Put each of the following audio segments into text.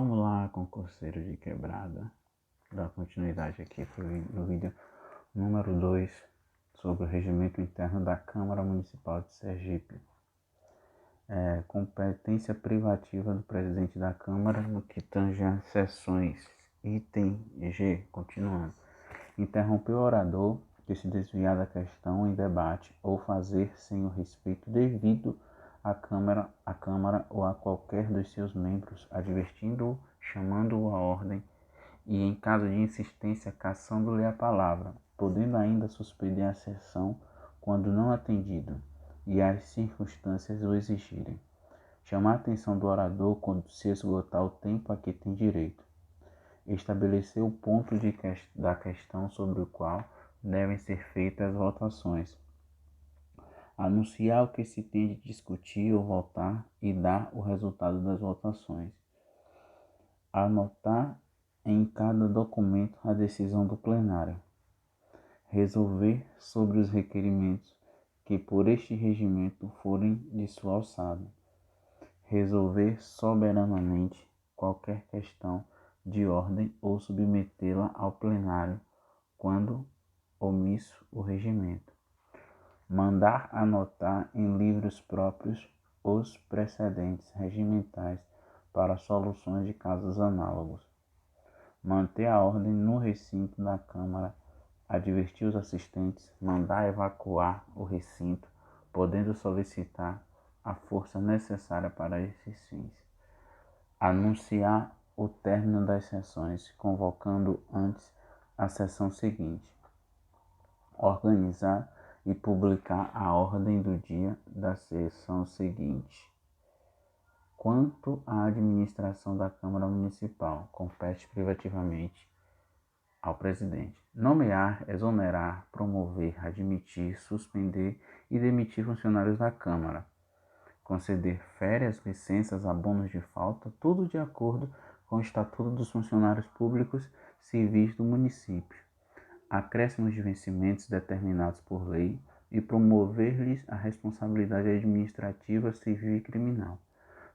Vamos lá, concurseiro de quebrada, dar continuidade aqui no vídeo número 2 sobre o regimento interno da Câmara Municipal de Sergipe. Competência privativa do presidente da Câmara no que tange às sessões. Item G, continuando. Interromper o orador que se desviar da questão em debate ou fazer sem o respeito devido à Câmara ou a qualquer dos seus membros, advertindo-o, chamando-o à ordem e, em caso de insistência, cassando-lhe a palavra, podendo ainda suspender a sessão quando não atendido e as circunstâncias o exigirem. Chamar a atenção do orador quando se esgotar o tempo a que tem direito. Estabelecer o ponto da questão sobre o qual devem ser feitas as votações. Anunciar o que se tem de discutir ou votar e dar o resultado das votações. Anotar em cada documento a decisão do plenário. Resolver sobre os requerimentos que por este regimento forem de sua alçada. Resolver soberanamente qualquer questão de ordem ou submetê-la ao plenário quando omisso o regimento. Mandar anotar em livros próprios os precedentes regimentais para soluções de casos análogos. Manter a ordem no recinto da Câmara, advertir os assistentes, mandar evacuar o recinto, podendo solicitar a força necessária para esses fins. Anunciar o término das sessões, convocando antes a sessão seguinte. Organizar e publicar a ordem do dia da sessão seguinte. Quanto à administração da Câmara Municipal, compete privativamente ao presidente. Nomear, exonerar, promover, admitir, suspender e demitir funcionários da Câmara. Conceder férias, licenças, abonos de falta, tudo de acordo com o Estatuto dos Funcionários Públicos Civis do município. Acréscimos de vencimentos determinados por lei e promover-lhes a responsabilidade administrativa, civil e criminal.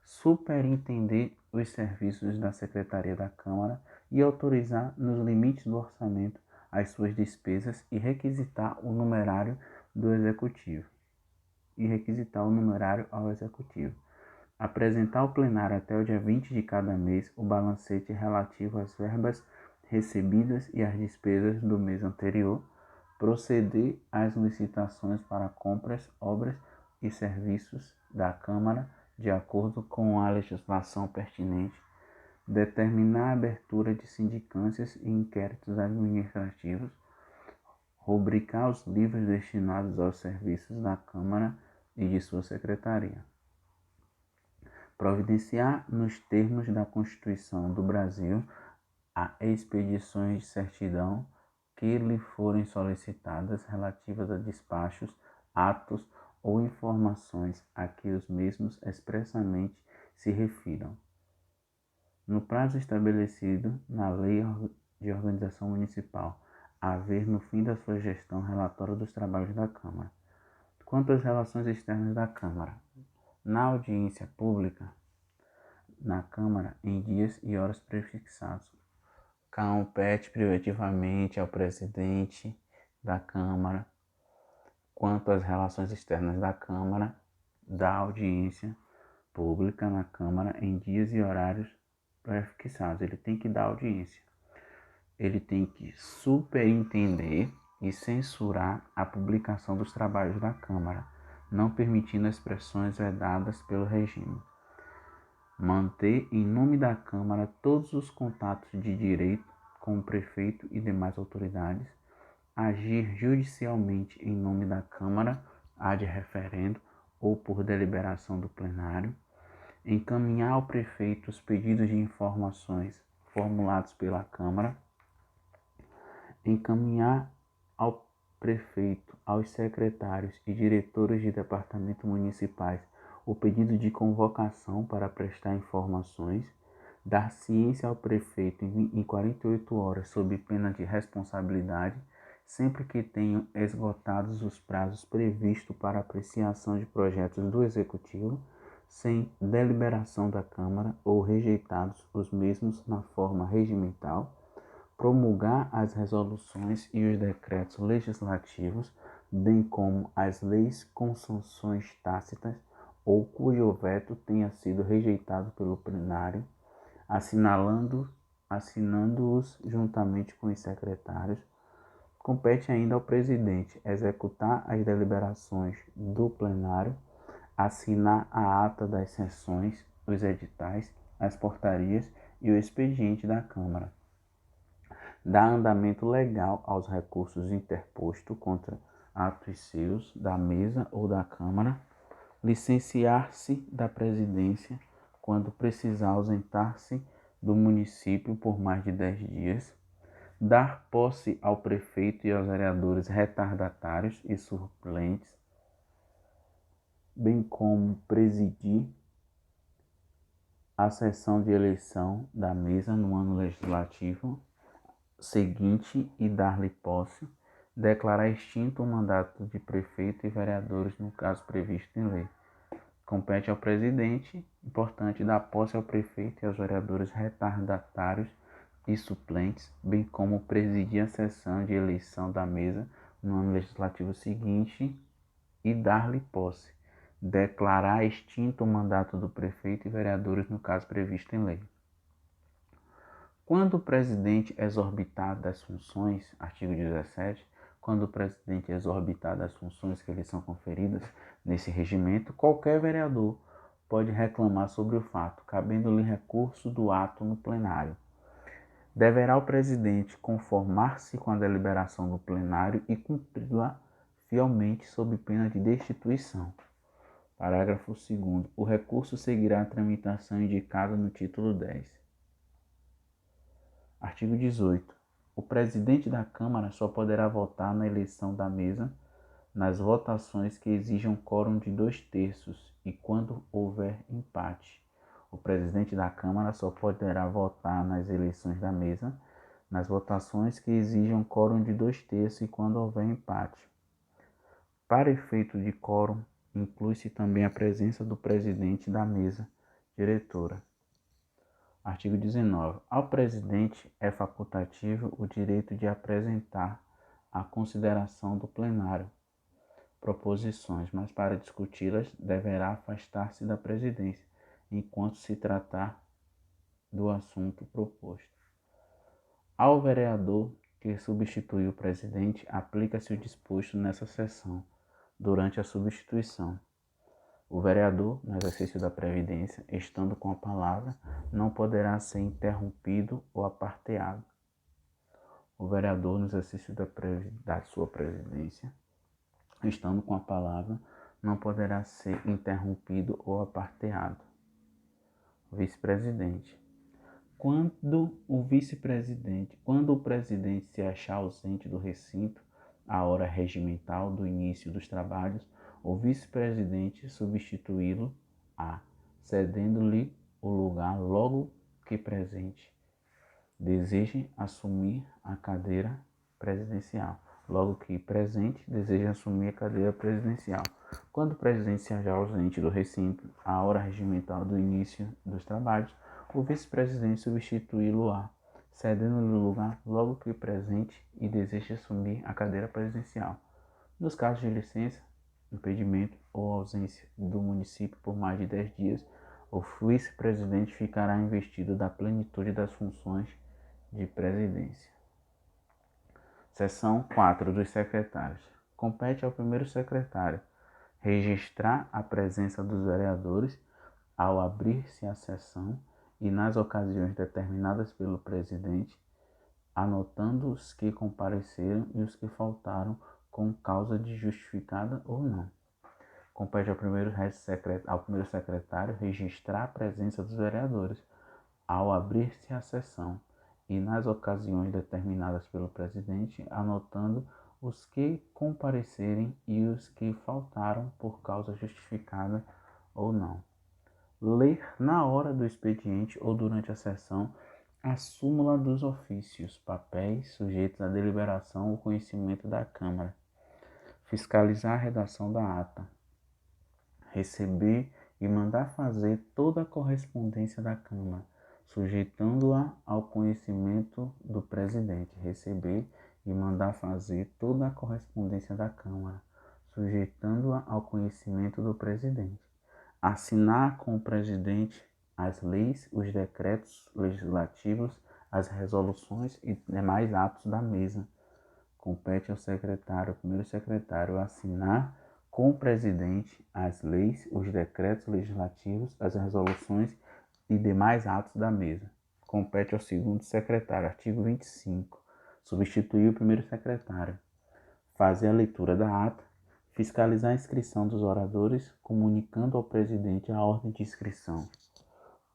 Superintender os serviços da Secretaria da Câmara e autorizar, nos limites do orçamento, as suas despesas e requisitar o numerário ao Executivo. Apresentar ao plenário até o dia 20 de cada mês o balancete relativo às verbas recebidas e às despesas do mês anterior, proceder às licitações para compras, obras e serviços da Câmara de acordo com a legislação pertinente, determinar a abertura de sindicâncias e inquéritos administrativos, rubricar os livros destinados aos serviços da Câmara e de sua secretaria. Providenciar, nos termos da Constituição do Brasil, a expedições de certidão que lhe forem solicitadas relativas a despachos, atos ou informações a que os mesmos expressamente se refiram. No prazo estabelecido na Lei de Organização Municipal, haver no fim da sua gestão relatório dos trabalhos da Câmara. Quanto às relações externas da Câmara, na audiência pública na Câmara em dias e horas prefixados, compete privativamente ao presidente da Câmara. Quanto às relações externas da Câmara, da audiência pública na Câmara em dias e horários prefixados, ele tem que dar audiência. Ele tem que superintender e censurar a publicação dos trabalhos da Câmara, não permitindo expressões vedadas pelo regime. Manter em nome da Câmara todos os contatos de direito com o prefeito e demais autoridades. Agir judicialmente em nome da Câmara, ad referendo ou por deliberação do plenário. Encaminhar ao prefeito os pedidos de informações formulados pela Câmara. Encaminhar ao prefeito, aos secretários e diretores de departamentos municipais o pedido de convocação para prestar informações, dar ciência ao prefeito em 48 horas sob pena de responsabilidade, sempre que tenham esgotados os prazos previstos para apreciação de projetos do Executivo, sem deliberação da Câmara ou rejeitados os mesmos na forma regimental, promulgar as resoluções e os decretos legislativos, bem como as leis com sanções tácitas ou cujo veto tenha sido rejeitado pelo plenário, assinando-os juntamente com os secretários. Compete ainda ao presidente executar as deliberações do plenário, assinar a ata das sessões, os editais, as portarias e o expediente da Câmara, dar andamento legal aos recursos interpostos contra atos seus, da mesa ou da Câmara, licenciar-se da presidência quando precisar ausentar-se do município por mais de 10 dias, dar posse ao prefeito e aos vereadores retardatários e suplentes, bem como presidir a sessão de eleição da mesa no ano legislativo seguinte e dar-lhe posse, declarar extinto o mandato de prefeito e vereadores no caso previsto em lei. Compete ao presidente, importante, dar posse ao prefeito e aos vereadores retardatários e suplentes, bem como presidir a sessão de eleição da mesa no ano legislativo seguinte e dar-lhe posse, declarar extinto o mandato do prefeito e vereadores no caso previsto em lei. Quando o presidente exorbitar das funções, artigo 17, quando o presidente exorbitar das funções que lhe são conferidas nesse regimento, qualquer vereador pode reclamar sobre o fato, cabendo-lhe recurso do ato no plenário. Deverá o presidente conformar-se com a deliberação do plenário e cumpri-la fielmente sob pena de destituição. Parágrafo 2º. O recurso seguirá a tramitação indicada no título 10. Artigo 18. O presidente da Câmara só poderá votar na eleição da mesa nas votações que exijam quórum de 2/3 e quando houver empate. O presidente da Câmara só poderá votar nas eleições da mesa nas votações que exijam quórum de 2/3 e quando houver empate. Para efeito de quórum, inclui-se também a presença do presidente da mesa diretora. Artigo 19. Ao presidente é facultativo o direito de apresentar à consideração do plenário proposições, mas para discuti-las deverá afastar-se da presidência enquanto se tratar do assunto proposto. Ao vereador que substitui o presidente, aplica-se o disposto nessa seção durante a substituição. O vereador, no exercício da previdência, estando com a palavra, não poderá ser interrompido ou aparteado. O vereador, no exercício da sua previdência, estando com a palavra, não poderá ser interrompido ou aparteado. Vice-presidente. Quando o presidente se achar ausente do recinto à hora regimental do início dos trabalhos, o vice-presidente substituí-lo-á, cedendo-lhe o lugar logo que presente deseje assumir a cadeira presidencial. Logo que presente deseja assumir a cadeira presidencial. Quando o presidente se achar ausente do recinto à hora regimental do início dos trabalhos, o vice-presidente substituí-lo-á, cedendo-lhe o lugar logo que presente e deseja assumir a cadeira presidencial. Nos casos de licença, impedimento ou ausência do município por mais de 10 dias, o vice-presidente ficará investido da plenitude das funções de presidência. Seção 4 dos secretários. Compete ao primeiro secretário registrar a presença dos vereadores ao abrir-se a sessão e nas ocasiões determinadas pelo presidente, anotando os que compareceram e os que faltaram com causa de justificada ou não. Compete ao primeiro secretário registrar a presença dos vereadores ao abrir-se a sessão e nas ocasiões determinadas pelo presidente, anotando os que comparecerem e os que faltaram por causa justificada ou não. Ler na hora do expediente ou durante a sessão a súmula dos ofícios, papéis sujeitos à deliberação ou conhecimento da Câmara. Fiscalizar a redação da ata. Receber e mandar fazer toda a correspondência da Câmara, sujeitando-a ao conhecimento do presidente. Receber e mandar fazer toda a correspondência da Câmara, sujeitando-a ao conhecimento do presidente. Assinar com o presidente as leis, os decretos legislativos, as resoluções e demais atos da mesa. Compete ao secretário, ao primeiro secretário, assinar com o presidente as leis, os decretos legislativos, as resoluções e demais atos da mesa. Compete ao segundo secretário, artigo 25, substituir o primeiro secretário, fazer a leitura da ata, fiscalizar a inscrição dos oradores, comunicando ao presidente a ordem de inscrição,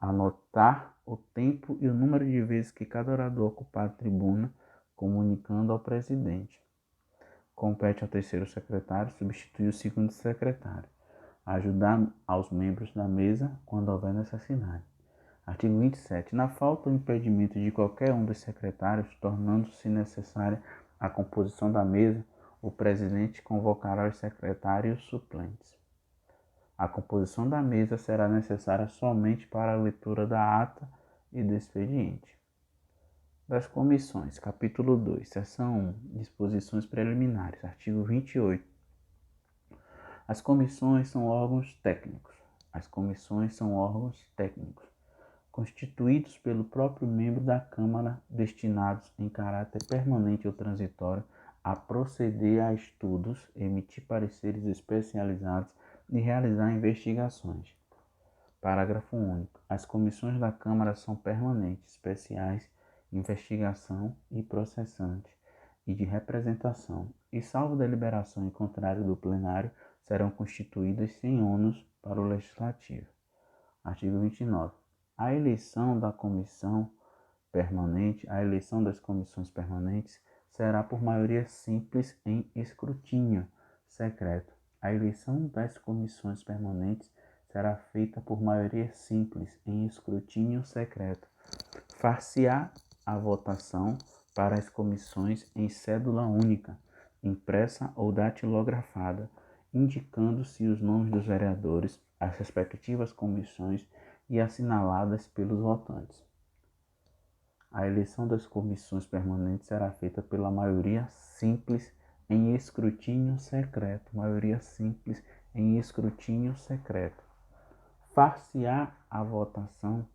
anotar o tempo e o número de vezes que cada orador ocupar a tribuna, comunicando ao presidente. Compete ao terceiro secretário substituir o segundo secretário, ajudar aos membros da mesa quando houver necessidade. Artigo 27. Na falta ou impedimento de qualquer um dos secretários, tornando-se necessária a composição da mesa, o presidente convocará os secretários suplentes. A composição da mesa será necessária somente para a leitura da ata e do expediente. Das comissões, capítulo 2, seção 1, disposições preliminares, artigo 28. As comissões são órgãos técnicos. As comissões são órgãos técnicos, constituídos pelo próprio membro da Câmara, destinados em caráter permanente ou transitório a proceder a estudos, emitir pareceres especializados e realizar investigações. Parágrafo único. As comissões da Câmara são permanentes, especiais, investigação e processante, e de representação, e salvo deliberação em contrário do plenário, serão constituídas sem ônus para o Legislativo. Artigo 29. A eleição da comissão permanente, a eleição das comissões permanentes será por maioria simples em escrutínio secreto. A eleição das comissões permanentes será feita por maioria simples em escrutínio secreto. Far-se-á a votação para as comissões em cédula única, impressa ou datilografada, indicando-se os nomes dos vereadores, as respectivas comissões e assinaladas pelos votantes. A eleição das comissões permanentes será feita pela maioria simples em escrutínio secreto. Maioria simples em escrutínio secreto. Far-se-á a votação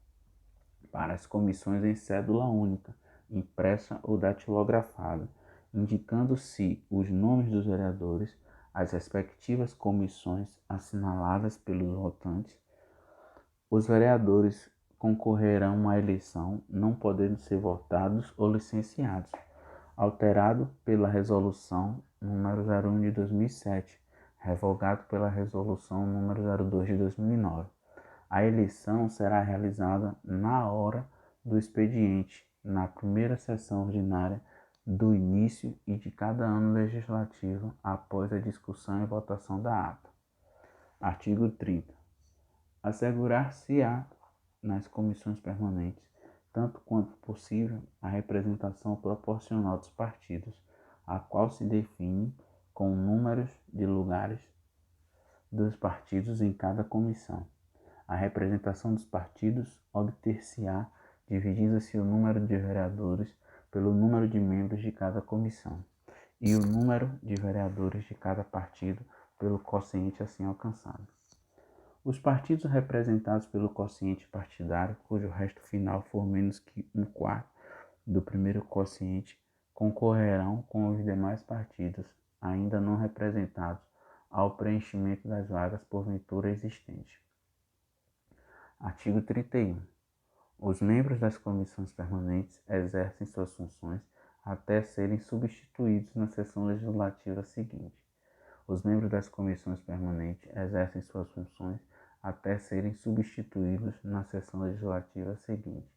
para as comissões em cédula única, impressa ou datilografada, indicando-se os nomes dos vereadores, as respectivas comissões assinaladas pelos votantes. Os vereadores concorrerão à eleição, não podendo ser votados ou licenciados, alterado pela Resolução nº 01 de 2007, revogado pela Resolução nº 02 de 2009. A eleição será realizada na hora do expediente, na primeira sessão ordinária do início e de cada ano legislativo, após a discussão e votação da ata. Artigo 30. Assegurar-se-á nas comissões permanentes, tanto quanto possível, a representação proporcional dos partidos, a qual se define com números de lugares dos partidos em cada comissão. A representação dos partidos obter-se-á dividindo-se o número de vereadores pelo número de membros de cada comissão, e o número de vereadores de cada partido pelo quociente assim alcançado. Os partidos representados pelo quociente partidário, cujo resto final for menos que 1/4 do primeiro quociente, concorrerão com os demais partidos, ainda não representados, ao preenchimento das vagas porventura existentes. Artigo 31. Os membros das comissões permanentes exercem suas funções até serem substituídos na sessão legislativa seguinte. Os membros das comissões permanentes exercem suas funções até serem substituídos na sessão legislativa seguinte.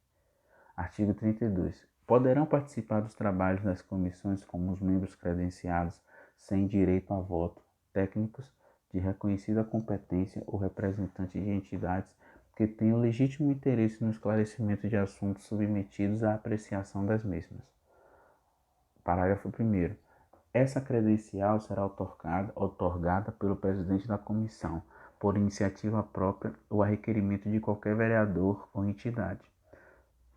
Artigo 32. Poderão participar dos trabalhos das comissões como os membros credenciados sem direito a voto, técnicos de reconhecida competência ou representantes de entidades que tenham legítimo interesse no esclarecimento de assuntos submetidos à apreciação das mesmas. Parágrafo 1º. Essa credencial será otorgada pelo presidente da comissão, por iniciativa própria ou a requerimento de qualquer vereador ou entidade.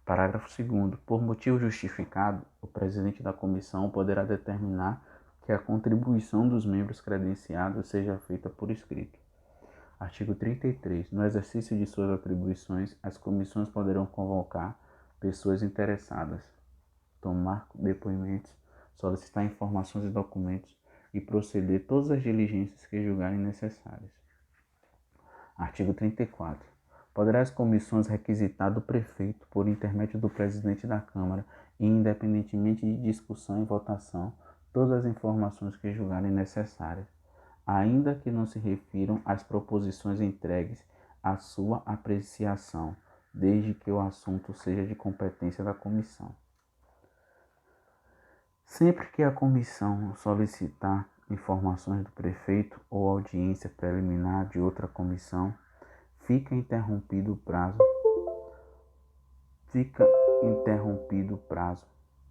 Parágrafo 2º. Por motivo justificado, o presidente da comissão poderá determinar que a contribuição dos membros credenciados seja feita por escrito. Artigo 33. No exercício de suas atribuições, as comissões poderão convocar pessoas interessadas, tomar depoimentos, solicitar informações e documentos e proceder todas as diligências que julgarem necessárias. Artigo 34. Poderá as comissões requisitar do prefeito, por intermédio do presidente da Câmara, e independentemente de discussão e votação, todas as informações que julgarem necessárias, ainda que não se refiram às proposições entregues à sua apreciação, desde que o assunto seja de competência da comissão. Sempre que a comissão solicitar informações do prefeito ou audiência preliminar de outra comissão, fica interrompido o prazo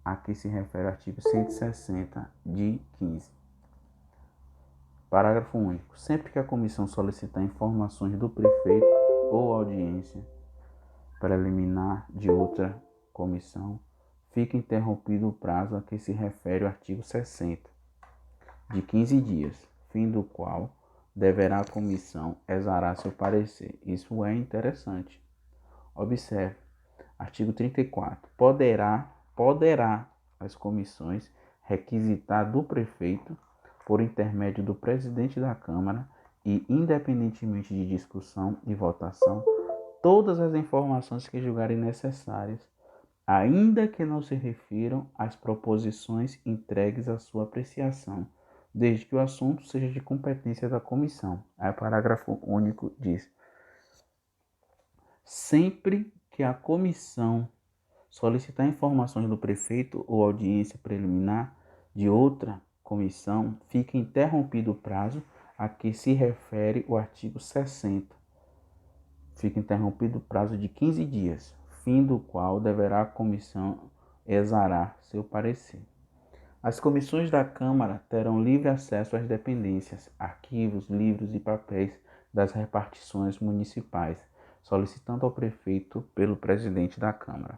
a que se refere o artigo 160 de 15. Parágrafo único. Sempre que a comissão solicitar informações do prefeito ou audiência preliminar de outra comissão, fica interrompido o prazo a que se refere o artigo 60, de 15 dias, fim do qual deverá a comissão exarar seu parecer. Isso é interessante. Observe, artigo 34. Poderá as comissões requisitar do prefeito, por intermédio do presidente da Câmara e independentemente de discussão e votação, todas as informações que julgarem necessárias, ainda que não se refiram às proposições entregues à sua apreciação, desde que o assunto seja de competência da comissão. Aí o parágrafo único diz: sempre que a comissão solicitar informações do prefeito ou audiência preliminar de outra comissão, fica interrompido o prazo a que se refere o artigo 60. Fica interrompido o prazo de 15 dias, fim do qual deverá a comissão exarar seu parecer. As comissões da Câmara terão livre acesso às dependências, arquivos, livros e papéis das repartições municipais, solicitando ao prefeito pelo presidente da Câmara.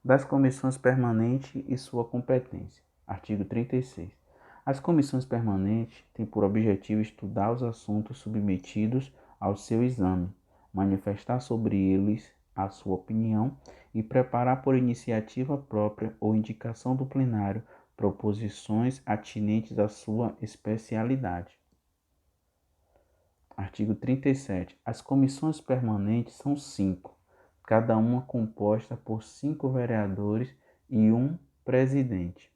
Das comissões permanentes e sua competência. Artigo 36. As comissões permanentes têm por objetivo estudar os assuntos submetidos ao seu exame, manifestar sobre eles a sua opinião e preparar por iniciativa própria ou indicação do plenário proposições atinentes à sua especialidade. Artigo 37. As comissões permanentes são 5, cada uma composta por 5 vereadores e um presidente.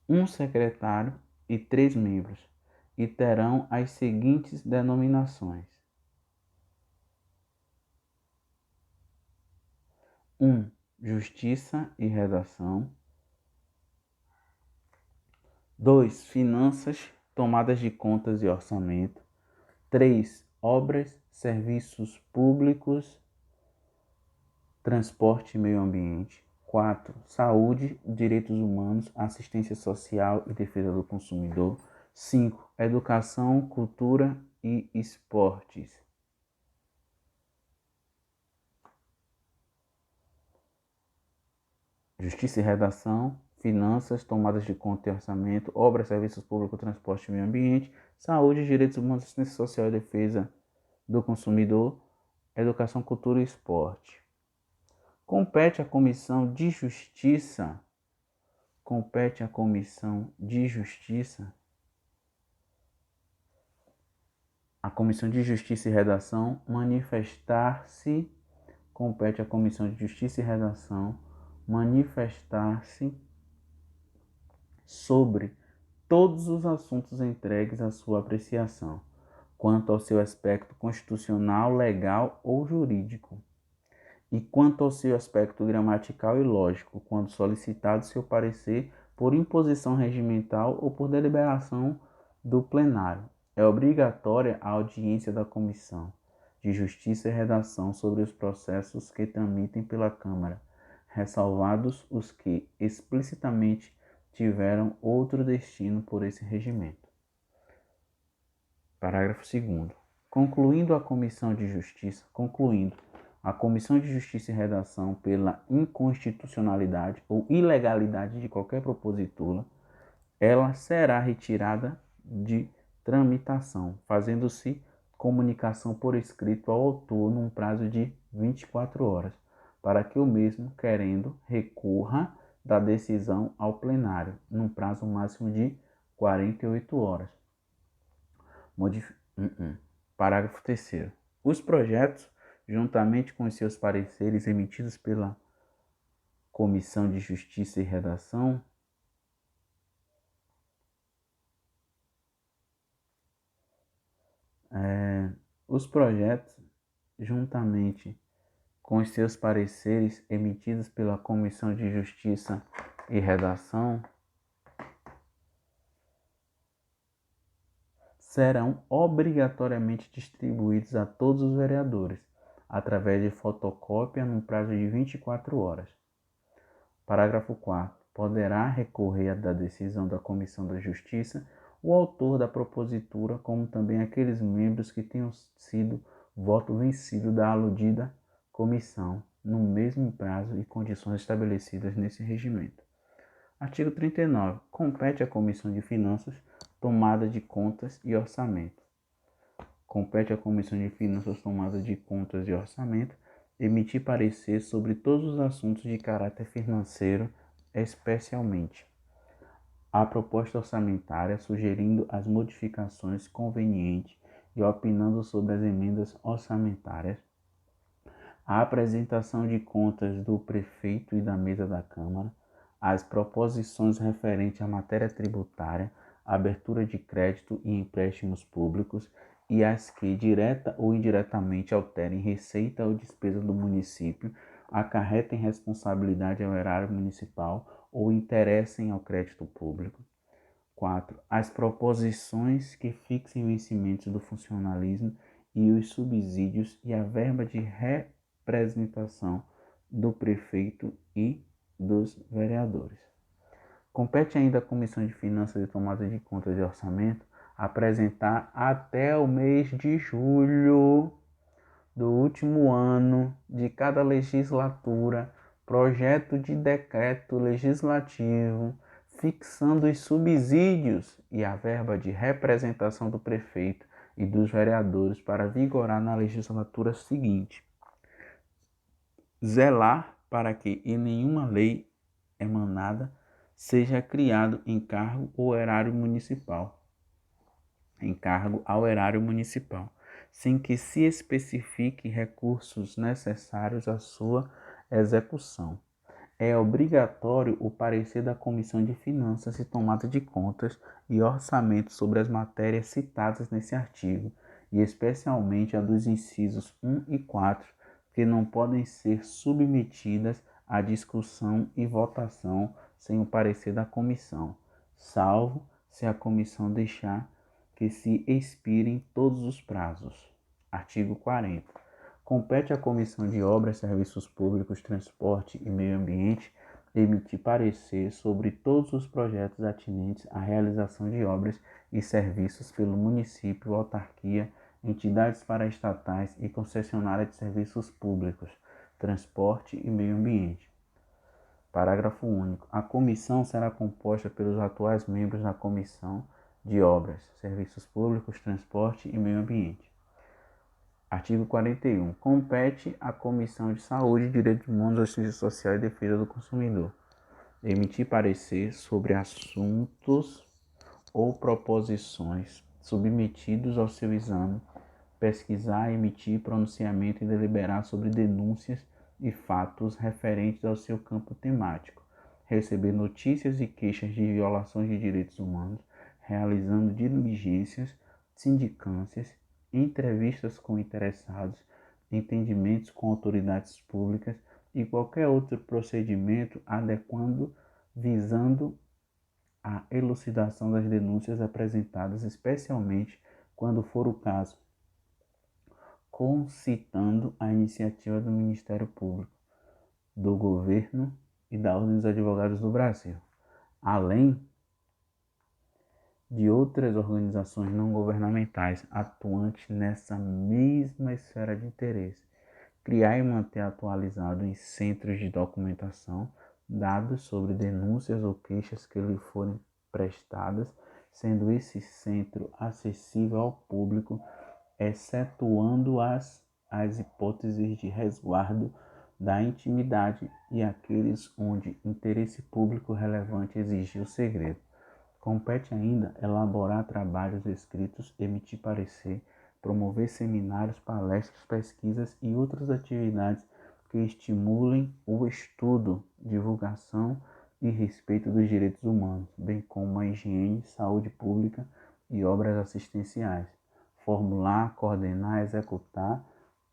Um secretário e 3 membros, e terão as seguintes denominações: 1. Justiça e Redação. 2. Finanças, tomadas de contas e orçamento. 3. Obras, serviços públicos, transporte e meio ambiente. 4. Saúde, direitos humanos, assistência social e defesa do consumidor. 5. Educação, cultura e esportes. Justiça e Redação, Finanças, Tomadas de Conta e Orçamento, Obras, Serviços Públicos, Transporte e Meio Ambiente, Saúde, Direitos Humanos, Assistência Social e Defesa do Consumidor, Educação, Cultura e Esporte. Compete à Comissão de Justiça, a Comissão de Justiça e Redação manifestar-se, compete à Comissão de Justiça e Redação manifestar-se sobre todos os assuntos entregues à sua apreciação, quanto ao seu aspecto constitucional, legal ou jurídico, e quanto ao seu aspecto gramatical e lógico, quando solicitado seu parecer por imposição regimental ou por deliberação do plenário. É obrigatória a audiência da Comissão de Justiça e Redação sobre os processos que tramitem pela Câmara, ressalvados os que explicitamente tiveram outro destino por esse regimento. Parágrafo 2º. Concluindo a Comissão de Justiça e Redação pela inconstitucionalidade ou ilegalidade de qualquer propositura, ela será retirada de tramitação, fazendo-se comunicação por escrito ao autor num prazo de 24 horas, para que o mesmo, querendo, recorra da decisão ao plenário, num prazo máximo de 48 horas. Parágrafo 3º. Os projetos, juntamente com os seus pareceres emitidos pela Comissão de Justiça e Redação, os projetos, juntamente com os seus pareceres emitidos pela Comissão de Justiça e Redação, serão obrigatoriamente distribuídos a todos os vereadores, através de fotocópia num prazo de 24 horas. Parágrafo 4º. Poderá recorrer da decisão da Comissão da Justiça o autor da propositura, como também aqueles membros que tenham sido voto vencido da aludida comissão, no mesmo prazo e condições estabelecidas nesse regimento. Artigo 39. Compete à Comissão de Finanças tomada de contas e orçamento. Compete à Comissão de Finanças tomada de contas e orçamento emitir parecer sobre todos os assuntos de caráter financeiro, especialmente a proposta orçamentária, sugerindo as modificações convenientes e opinando sobre as emendas orçamentárias, a apresentação de contas do prefeito e da mesa da Câmara, as proposições referentes à matéria tributária, abertura de crédito e empréstimos públicos e as que, direta ou indiretamente, alterem receita ou despesa do município, acarretem responsabilidade ao erário municipal ou interessem ao crédito público. 4. As proposições que fixem vencimentos do funcionalismo e os subsídios e a verba de representação do prefeito e dos vereadores. Compete ainda à Comissão de Finanças e Tomada de Contas e Orçamento apresentar até o mês de julho do último ano de cada legislatura projeto de decreto legislativo fixando os subsídios e a verba de representação do prefeito e dos vereadores para vigorar na legislatura seguinte. Zelar para que em nenhuma lei emanada seja criado encargo ao erário municipal, sem que se especifique recursos necessários à sua execução. É obrigatório o parecer da Comissão de Finanças e Tomada de Contas e Orçamento sobre as matérias citadas nesse artigo, e especialmente a dos incisos 1 e 4, que não podem ser submetidas à discussão e votação sem o parecer da comissão, salvo se a comissão deixar que se expirem todos os prazos. Artigo 40. Compete à Comissão de Obras, Serviços Públicos, Transporte e Meio Ambiente emitir parecer sobre todos os projetos atinentes à realização de obras e serviços pelo município, autarquia, entidades paraestatais e concessionária de serviços públicos, transporte e meio ambiente. Parágrafo único. A comissão será composta pelos atuais membros da Comissão de Obras, Serviços Públicos, Transporte e Meio Ambiente. Artigo 41. Compete à Comissão de Saúde, Direitos Humanos, Assistência Social e Defesa do Consumidor emitir parecer sobre assuntos ou proposições submetidos ao seu exame, pesquisar, emitir pronunciamento e deliberar sobre denúncias e fatos referentes ao seu campo temático, receber notícias e queixas de violações de direitos humanos, realizando diligências, sindicâncias, entrevistas com interessados, entendimentos com autoridades públicas e qualquer outro procedimento adequado visando a elucidação das denúncias apresentadas, especialmente quando for o caso, concitando a iniciativa do Ministério Público, do Governo e da Ordem dos Advogados do Brasil. além de outras organizações não governamentais atuantes nessa mesma esfera de interesse. Criar e manter atualizado em centros de documentação dados sobre denúncias ou queixas que lhe forem prestadas, sendo esse centro acessível ao público, excetuando as hipóteses de resguardo da intimidade e aqueles onde interesse público relevante exigir o segredo. Compete ainda elaborar trabalhos escritos, emitir parecer, promover seminários, palestras, pesquisas e outras atividades que estimulem o estudo, divulgação e respeito dos direitos humanos, bem como a higiene, saúde pública e obras assistenciais. Formular, coordenar, executar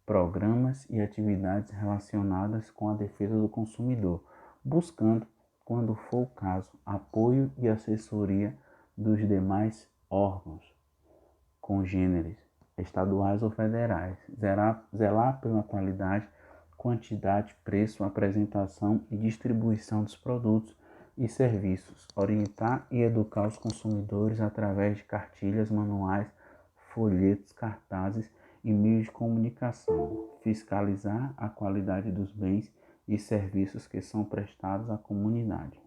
programas e atividades relacionadas com a defesa do consumidor, buscando, quando for o caso, apoio e assessoria dos demais órgãos congêneres, estaduais ou federais, zelar pela qualidade, quantidade, preço, apresentação e distribuição dos produtos e serviços, orientar e educar os consumidores através de cartilhas, manuais, folhetos, cartazes e meios de comunicação, fiscalizar a qualidade dos bens e serviços que são prestados à comunidade.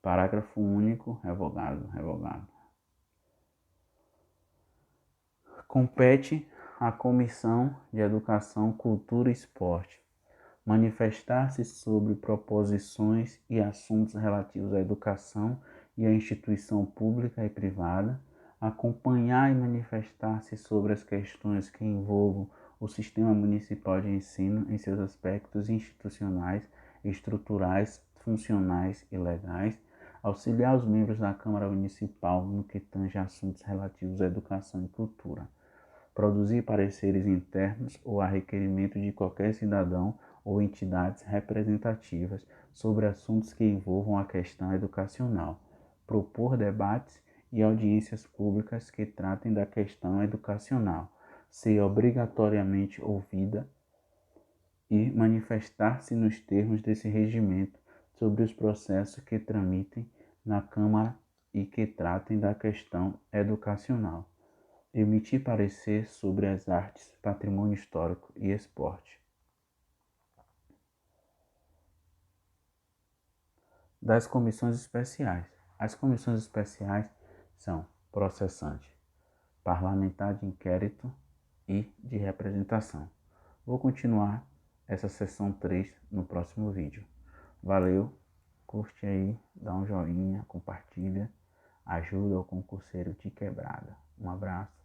Parágrafo único, revogado. Compete à Comissão de Educação, Cultura e Esporte manifestar-se sobre proposições e assuntos relativos à educação e à instituição pública e privada, acompanhar e manifestar-se sobre as questões que envolvam o sistema municipal de ensino em seus aspectos institucionais, estruturais, funcionais e legais, auxiliar os membros da Câmara Municipal no que tange a assuntos relativos à educação e cultura, produzir pareceres internos ou a requerimento de qualquer cidadão ou entidades representativas sobre assuntos que envolvam a questão educacional, propor debates e audiências públicas que tratem da questão educacional, ser obrigatoriamente ouvida e manifestar-se nos termos desse regimento sobre os processos que tramitem na Câmara e que tratem da questão educacional. Emitir parecer sobre as artes, patrimônio histórico e esporte. Das comissões especiais. As comissões especiais são processante, parlamentar de inquérito e de representação. Vou continuar essa sessão 3 no próximo vídeo. Valeu, curte aí, dá um joinha, compartilha, ajuda o concurseiro de quebrada. Um abraço.